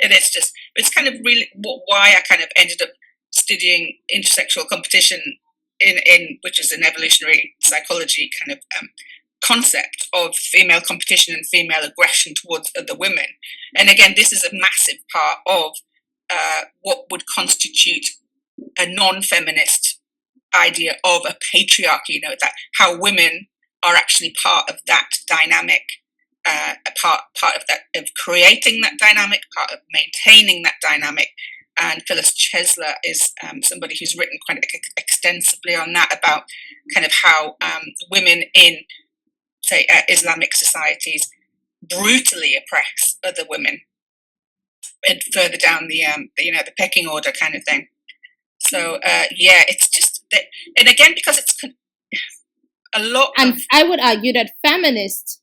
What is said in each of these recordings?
And it's kind of really why I kind of ended up studying intersexual competition in which is an evolutionary psychology kind of concept of female competition and female aggression towards other women. And again, this is a massive part of what would constitute a non-feminist idea of a patriarchy, that how women are actually part of that dynamic, a part of that, of creating that dynamic, part of maintaining that dynamic. And Phyllis Chesler is somebody who's written quite extensively on that, about kind of how women in, say, Islamic societies brutally oppress other women, and further down the pecking order kind of thing. So it's just that, and again, because it's a lot. And I would argue that feminists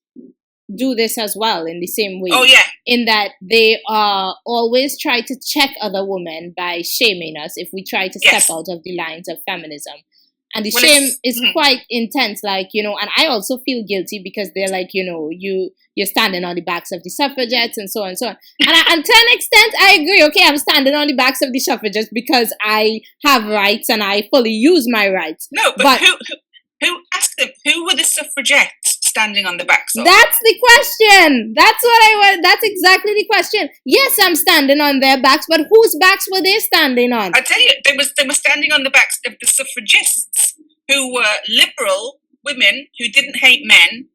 do this as well in the same way. Oh yeah. In that they always try to check other women by shaming us if we try to step out of the lines of feminism. And the shame is quite intense, and I also feel guilty because they're like, you're standing on the backs of the suffragettes and so on and so on. And to an extent, I agree. Okay, I'm standing on the backs of the suffragettes because I have rights and I fully use my rights. No, but who asked them? Who were the suffragettes standing on the backs of? That's the question. That's what I want. That's exactly the question. Yes, I'm standing on their backs, but whose backs were they standing on? I tell you, they were standing on the backs of the suffragists, who were liberal women who didn't hate men,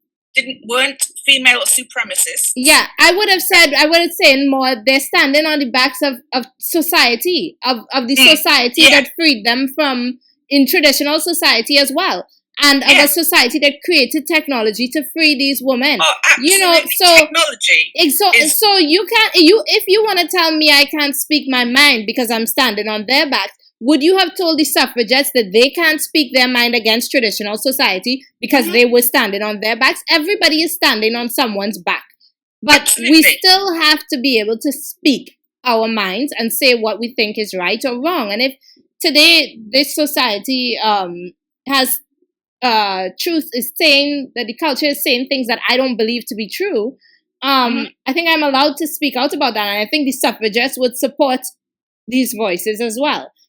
weren't female supremacists. Yeah, I would have said more, they're standing on the backs of society, of the society that freed them from, in traditional society as well. And of a society that created technology to free these women. Oh, absolutely. Technology. So you can't, if you want to tell me I can't speak my mind because I'm standing on their backs, would you have told the suffragettes that they can't speak their mind against traditional society because they were standing on their backs? Everybody is standing on someone's back. But we still have to be able to speak our minds and say what we think is right or wrong. And if today this society has truth is saying that the culture is saying things that I don't believe to be true, I think I'm allowed to speak out about that, and I think the suffragettes would support these voices as well.